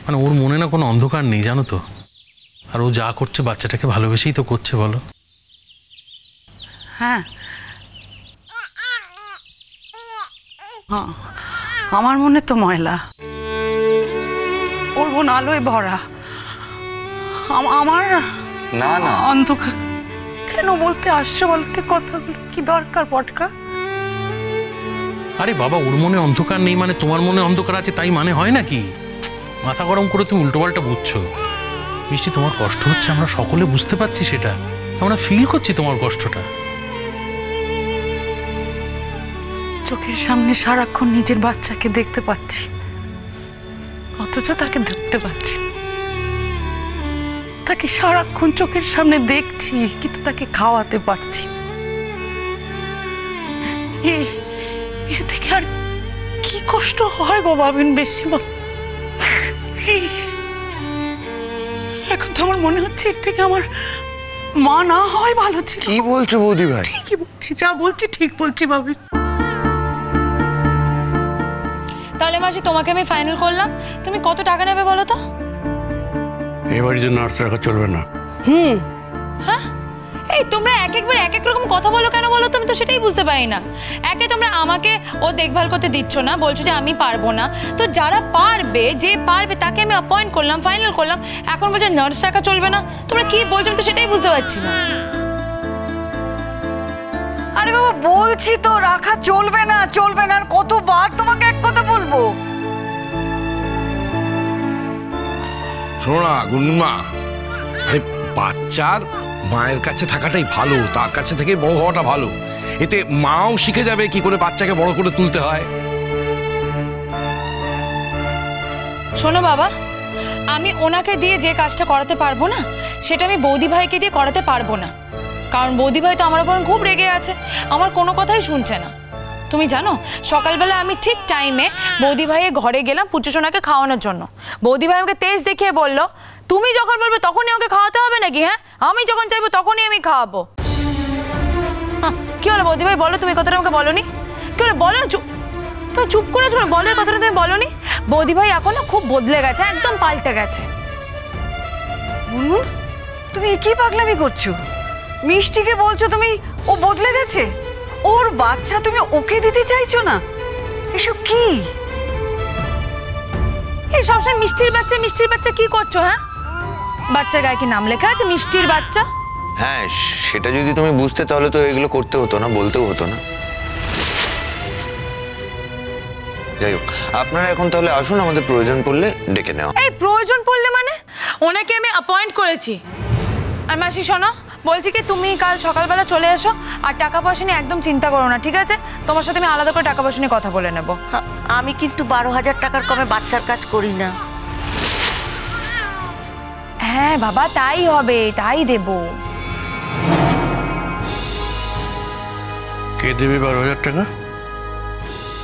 মানে ওর মনে না কোনো অন্ধকার নেই জানো তো। আর ও যা করছে বাচ্চাটাকে ভালোবেসেই তো করছে বলো। হ্যাঁ আমার মনে তো ময়লা, ওর বোন আলোয় ভরা, আমার না না অন্ধকার। কেন বলতে আসছো বলতে কথাগুলো? কি দরকার পটকা? আরে বাবা, ওর মনে অন্ধকার নেই মানে তোমার মনে অন্ধকার আছে তাই মানে হয় নাকি? মাথা গরম করে তুমি উল্টোপাল্টা বুঝছো। মিষ্টি, তোমার কষ্ট হচ্ছে, আমরা সকলে বুঝতে পারছি, সেটা আমরা ফিল করছি তোমার কষ্টটা। চোখের সামনে সারাক্ষণ নিজের বাচ্চাকে দেখতে পাচ্ছি, অথচ তাকে দেখতে পাচ্ছি। তাকে সারাক্ষণ চোখের সামনে দেখছি কিন্তু তাকে খাওয়াতে পারছি। এর থেকে আর কি কষ্ট হয় গো ভাবিন বেশি? এখন তো আমার মনে হচ্ছে এর থেকে আমার মা না হয় ভালো ছিল। কি বলছো বৌদি ভাই? ঠিকই বলছি, যা বলছি ঠিক বলছি ভাবিন। তাহলে মাসি, তোমাকে আমি ফাইনাল করলাম, তুমি কত টাকা নেবে বলো তো? এই বাড়িতে নার্স রাখা চলবে না। হ্যাঁ, এই তোমরা একবার এক এক রকম কথা বলো কেন বলো তো? আমি তো সেটাই বুঝতে পারি না। একে তোমরা আমাকে ও দেখভাল করতে দিচ্ছ না, বলছো যে আমি পারবো না। তো যারা পারবে, যে পারবে তাকে আমি অ্যাপয়েন্ট করলাম, ফাইনাল করলাম, এখন বলছো নার্স রাখা চলবে না। তোমরা কি বলছো আমি তো সেটাই বুঝতে পারছি না। আরে বাবা, বলছি তো রাখা চলবে না, চলবে না। আর কতবার তোমাকে এক কথা বলবো? শোনো না গুন্ডুমা, আরে বাচ্চার মায়ের কাছে থাকাটাই ভালো, তার কাছে থেকে বড় হওয়াটা ভালো। এতে মাও শিখে যাবে কি করে বাচ্চাকে বড় করে তুলতে হয়। শোনো বাবা, আমি ওনাকে দিয়ে যে কাজটা করাতে পারবো না সেটা আমি বৌদি ভাইকে দিয়ে করাতে পারবো না। কারণ বৌদি ভাই তো আমার উপর খুব রেগে আছে, আমার কোনো কথাই শুনছে না। তুমি জানো, সকালবেলা আমি ঠিক টাইমে বৌদি ভাইয়ের ঘরে গেলাম পুচুসোনাকে খাওয়ানোর জন্য। বৌদি ভাই আমাকে তেজ দেখিয়ে বলল, তুমি যখন বলবে তখনই ওকে খাওয়াতে হবে নাকি? হ্যাঁ, আমি যখন চাইবো তখনই আমি খাওয়াবো। কি হলো বৌদি ভাই, বলো, তুমি কথাটা আমাকে বলোনি? কি হলো বলো? তুমি চুপ করে আছো, বলো এই কথাটা তুমি বলোনি? বৌদি ভাই এখন না খুব বদলে গেছে, একদম পাল্টে গেছে। মুনমুন, তুমি কি পাগলামি করছো? মিষ্টিকে বলছো তুমি ও বদলে গেছে? ওর বাচ্চা তুমি ওকে দিতে চাইছো না? এসব কি? এই সবসময় মিষ্টির বাচ্চা মিষ্টির বাচ্চা কি করছো? হ্যাঁ, বাচ্চার গায়ে কি নাম লেখা আছে মিষ্টির বাচ্চা? হ্যাঁ, সেটা যদি তুমি বুঝতে তাহলে তো এগুলো করতে হতো না, বলতেও হতো না। যাই হোক, আপনারা এখন তাহলে আসুন, আমাদের প্রয়োজন পড়লে ডেকে নেওয়া। এই প্রয়োজন পড়লে মানে? ওনাকে আমি অ্যাপয়েন্ট করেছি। আর মাসি শোনো, বলছি কি তুমি কাল সকালবেলা চলে এসো, আর টাকা পয়সা নিয়ে একদম চিন্তা করো না, ঠিক আছে? তোমার সাথে আমি আলাদা করে টাকা পয়সা নিয়ে কথা বলে নেবো। আমি কিন্তু 12,000 টাকার কমে বাচ্চার কাজ করি না। হ্যাঁ বাবা, তাই হবে, তাই দেব। কে দেবে 12,000 টাকা?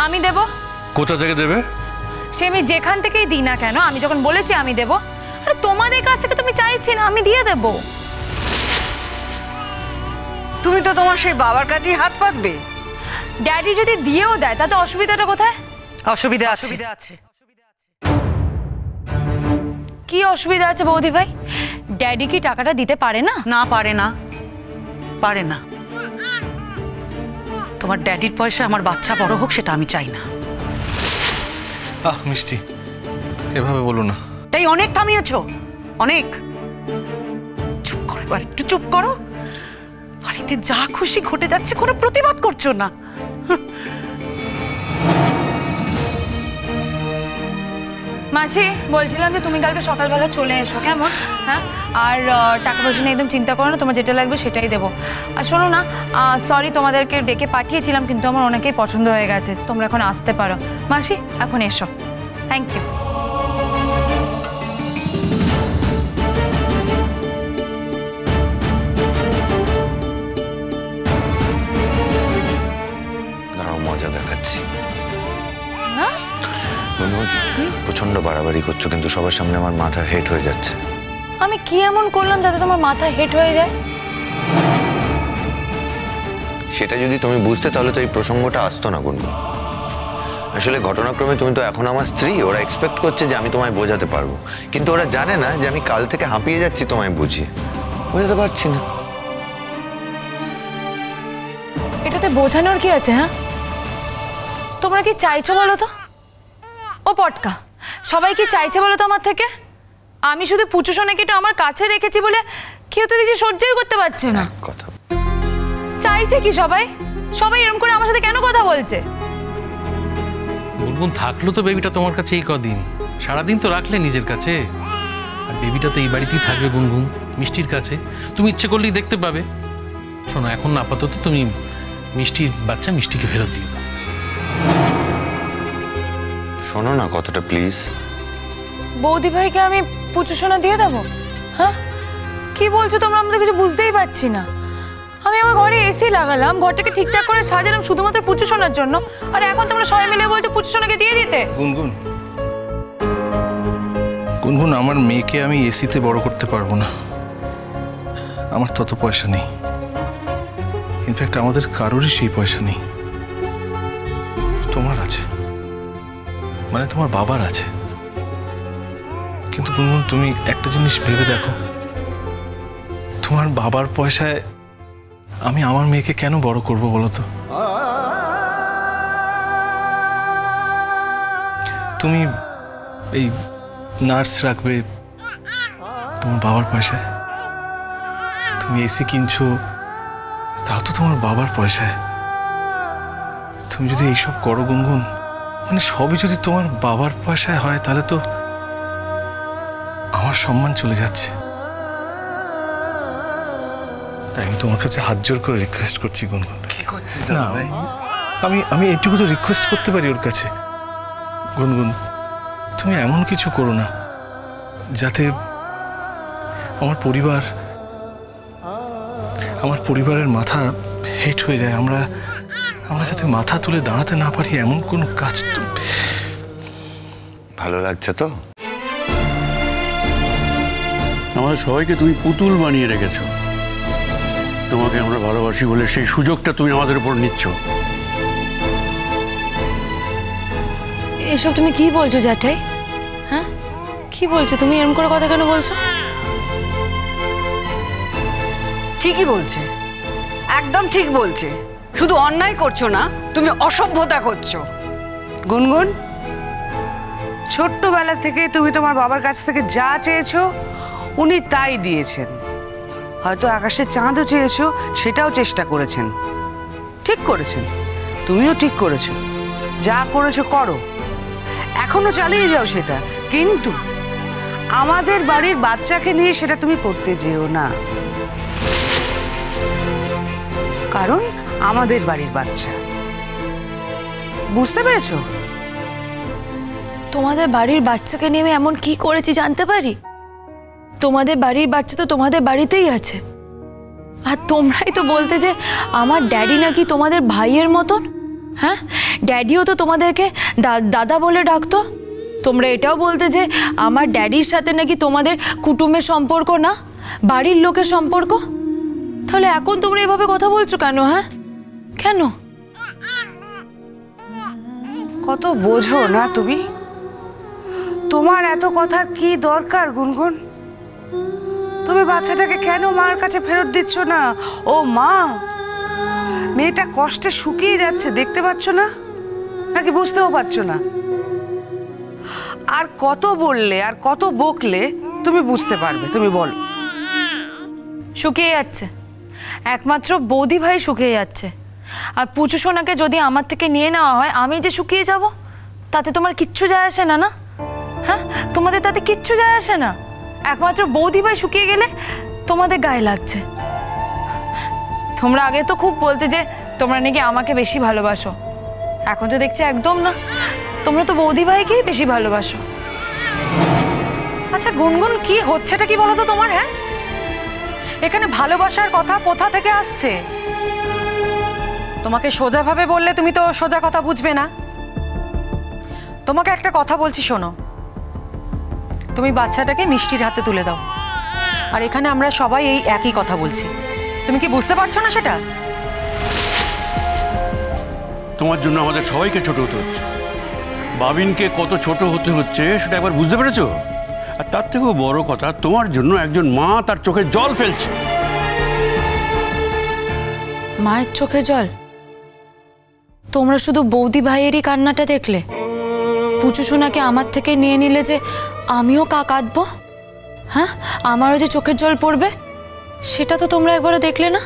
আমি দেব। কোথা থেকে দেবে? সে আমি যেখান থেকেই দিই না কেন, আমি যখন বলেছি আমি দেব। আরে তোমাদের কাছ থেকে তুমি চাইছি না, আমি দিয়ে দেব। তুমি তো তোমার সেই বাবার কাছেই হাত পাতবে। ড্যাডি যদি দিয়েও দেয় তাতে অসুবিধাটা কোথায়? অসুবিধা আছে। কি অসুবিধা আছে বৌদি ভাই? ড্যাডি কি টাকাটা দিতে পারে না? না, পারে না, পারে না। তোমার ড্যাডির পয়সা আমার বাচ্চা বড় হোক সেটা আমি চাই না। মিষ্টি, এভাবে বলো না। তাই অনেক থামিয়েছো, অনেক। চুপ করো এবার, একটু চুপ করো। বাড়িতে যা খুশি ঘটে যাচ্ছে, কোনো প্রতিবাদ করছো না। মাসি, বলছিলাম যে তুমি কালকে সকালবেলা চলে এসো, কেমন? হ্যাঁ, আর টাকা পয়সা নিয়ে একদম চিন্তা করো না, তোমার যেটা লাগবে সেটাই দেবো। আর শোনো না, সরি তোমাদেরকে ডেকে পাঠিয়েছিলাম কিন্তু আমার অনেকেই পছন্দ হয়ে গেছে, তোমরা এখন আসতে পারো। মাসি, এখন এসো। Thank you. মজা দেখাচ্ছি। না, প্রচন্ড বাড়াবাড়ি করছো, কিন্তু সবার সামনে আমার মাথা হেট হয়ে যাচ্ছে। আমি কি এমন করলাম যাতে তোমার মাথা হেট হয়ে যায়? সেটা যদি তুমি বুঝতে তাহলে তো এই প্রসঙ্গটা আসতো না গুনগুন। আসলে ঘটনাক্রমে তুমি তো এখন আমার স্ত্রী, ওরা এক্সপেক্ট করছে যে আমি তোমায় বোঝাতে পারবো, কিন্তু ওরা জানে না যে আমি কাল থেকে হাঁপিয়ে যাচ্ছি তোমায় বুঝিয়ে, বোঝাতে পারছি না। এটাতে বোঝানোর কি আছে? হ্যাঁ, তোমরা কি চাইছো বলো তো? ও পটকা, সবাই কি চাইছে বলো তো আমার থেকে? আমি শুধু পুচু সোনাকে একটু আমার কাছে রেখেছি বলে কেউ তো দেখছি সহ্যই করতে পারছে না। কথা চাইছে কি সবাই? সবাই এরকম করে আমার সাথে কেন কথা বলছে? গুনগুন থাকলো তো বেবিটা তোমার কাছে এই কদিন, সারাদিন তো রাখলে নিজের কাছে। আর বেবিটা তো এই বাড়িতেই থাকবে গুনগুন, মিষ্টির কাছে। তুমি ইচ্ছে করলেই দেখতে পাবে। শোনো, এখন আপাতত তুমি মিষ্টির বাচ্চা মিষ্টিকে ফেরত দিয়ে দাও। শোনো না কথাটা প্লিজ। বৌদি ভাইকে আমি পুচু সোনা দিয়ে দেবো? হ্যাঁ, কি বলছো তোমরা? আমাদের কিছু বুঝতেই পারছি না। আমি আমার ঘরে এসি লাগালাম, ঘরটাকে ঠিকঠাক করে সাজালাম শুধুমাত্র পুচু সোনার জন্য, আর এখন তোমরা সবাই মিলে বলছো পুচু সোনাকে দিয়ে দিতে। গুনগুন, গুনগুন, আমার মেয়েকে আমি এসিতে বড় করতে পারবো না। আমার তত পয়সা নেই। ইনফ্যাক্ট আমাদের কারোরই সেই পয়সা নেই। তোমার আছে, মানে তোমার বাবার আছে। কিন্তু গুনগুন, তুমি একটা জিনিস ভেবে দেখো, তোমার বাবার পয়সায় আমি আমার মেয়েকে কেন বড় করব বলো তো? তুমি এই নার্স রাখবে তোমার বাবার পয়সায়, তুমি এসি কিনছো তাও তো তোমার বাবার পয়সায়। তুমি যদি এইসব করো গুনগুন, মানে সবই যদি তোমার বাবার পয়সায় হয়, তাহলে তো আমার সম্মান চলে যাচ্ছে। তাই আমি তোমার কাছে হাত জোর করে রিকোয়েস্ট করছি গুনগুন। কি করছিস না, আমি এইটুকু তো রিকোয়েস্ট করতে পারি ওর কাছে। গুনগুন, তুমি এমন কিছু করো না যাতে আমার পরিবারের মাথা হেট হয়ে যায়। আমরা যাতে মাথা তুলে দাঁড়াতে না পারি এমন কোনো কাজ। ভালো লাগছে তো? আমাদের সবাইকে তুমি পুতুল বানিয়ে রেখেছো। তোমাকে আমরা ভালোবাসি বলে সেই সুযোগটা তুমি আমাদের উপর নিচ্ছ। এসব তুমি কি বলছো জ্যাঠাই? হ্যাঁ, কি বলছো তুমি? এরকম করে কথা কেন বলছো? ঠিকই বলছে, একদম ঠিক বলছে। শুধু অন্যায় করছো না, তুমি অসভ্যতা করছো। গুনগুন, ছোট্টবেলা থেকে তুমি তোমার বাবার কাছ থেকে যা চেয়েছো উনি তাই দিয়েছেন। হয়তো আকাশের চাঁদও চেয়েছো, সেটাও চেষ্টা করেছেন। ঠিক করেছেন, তুমিও ঠিক করেছো। যা করেছো করো, এখনো চালিয়ে যাও সেটা। কিন্তু আমাদের বাড়ির বাচ্চাকে নিয়ে সেটা তুমি করতে যেও না, কারণ আমাদের বাড়ির বাচ্চা। বুঝতে পেরেছো? তোমাদের বাড়ির বাচ্চাকে নিয়ে আমি এমন কি করেছি জানতে পারি? তোমাদের বাড়ির বাচ্চা তো তোমাদের বাড়িতেই আছে। আর তোমরাই তো বলতে যে আমার ড্যাডি নাকি তোমাদের ভাইয়ের মতন। হ্যাঁ, ড্যাডিও তো তোমাদেরকে দাদা বলে ডাকতো। তোমরা এটাও বলতে যে আমার ড্যাডির সাথে নাকি তোমাদের কুটুমের সম্পর্ক না, বাড়ির লোকের সম্পর্ক। তাহলে এখন তোমরা এভাবে কথা বলছো কেন? হ্যাঁ, কেন? কত বোঝো না তুমি? তোমার এত কথার কি দরকার গুনগুন? তুমি বাচ্চাটাকে কেন মার কাছে ফেরত দিচ্ছ না? ও মা, মেয়েটা কষ্টে শুকিয়ে যাচ্ছে, দেখতে পাচ্ছ না? নাকি বুঝতেও পারছো না? আর কত বললে আর কত বকলে তুমি বুঝতে পারবে? তুমি বল। শুকিয়ে যাচ্ছে, একমাত্র বৌদি ভাই শুকিয়ে যাচ্ছে। আর পুচু সোনাকে যদি আমার থেকে নিয়ে নেওয়া হয়, আমি যে শুকিয়ে যাব তাতে তোমার কিচ্ছু যায় আসে না, না? হ্যাঁ, তোমাদের তাতে কিচ্ছু যায় আসে না। একমাত্র বৌদি ভাই শুকিয়ে গেলে তোমাদের গায়ে লাগছে। তোমরা আগে তো খুব বলতে যে তোমরা নাকি আমাকে বেশি ভালোবাসো, এখন তো দেখছি একদম না। তোমরা তো বৌদি ভাইকেই বেশি ভালোবাসো। আচ্ছা গুনগুন, কি হচ্ছেটা কি বলো তো তোমার? হ্যাঁ, এখানে ভালোবাসার কথা কোথা থেকে আসছে? তোমাকে সোজাভাবে বললে তুমি তো সোজা কথা বুঝবে না। তোমাকে একটা কথা বলছি, শোনো। তুমি বাচ্চাটাকে মিষ্টির হাতে তুলে দাও। আর এখানে আমরা সবাই এই একই কথা বলছি। তুমি কি বুঝতে পারছো না সেটা? তোমার জন্য আমাদের সবাইকে ছোট হতে হচ্ছে। বাবিনকে কত ছোট হতে হচ্ছে সেটা একবার বুঝতে পেরেছো? আর তার থেকেও বড় কথা, তোমার জন্য একজন মা তার চোখে জল ফেলছে। মায়ের চোখে জল? তোমরা শুধু বৌদি ভাইয়েরই কান্নাটা দেখলে? পুচু সোনাকে আমার থেকে নিয়ে নিলে যে আমিও কাঁদবো, হ্যাঁ, আমারও যে চোখের জল পড়বে, সেটা তো তোমরা একবারও দেখলে না।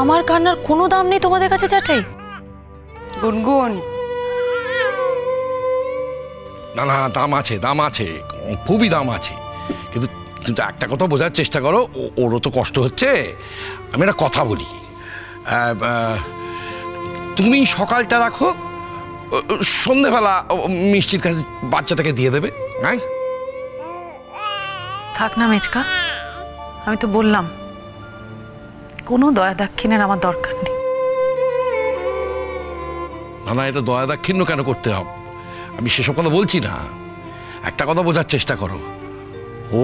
আমার কান্নার কোনো দাম নেই তোমাদের কাছে চাটাই? গুনগুন, না না, দাম আছে, দাম আছে, খুবই দাম আছে। কিন্তু কিন্তু একটা কথা বোঝার চেষ্টা করো, ওরও তো কষ্ট হচ্ছে। আমি একটা কথা বলি, তুমি সকালটা রাখো, সন্ধেবেলা মিষ্টির কাছে বাচ্চাটাকে দিয়ে দেবে। হ্যাঁ, থাক না মেচকা, আমি তো বললাম কোনো দয়া দাক্ষিণের আমার দরকার নেই। না না, এটা দয়া দাক্ষিণ্য কেন করতে হবে? আমি সেসব কথা বলছি না। একটা কথা বোঝার চেষ্টা করো, ও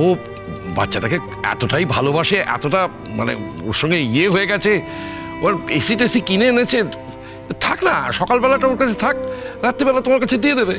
বাচ্চাটাকে এতটাই ভালোবাসে, এতটা মানে ওর সঙ্গে ইয়ে হয়ে গেছে, ওর এসি টেসি কিনে এনেছে। থাক না, সকালবেলাটা ওর কাছে থাক, রাত্রিবেলা তোমার কাছে দিয়ে দেবে।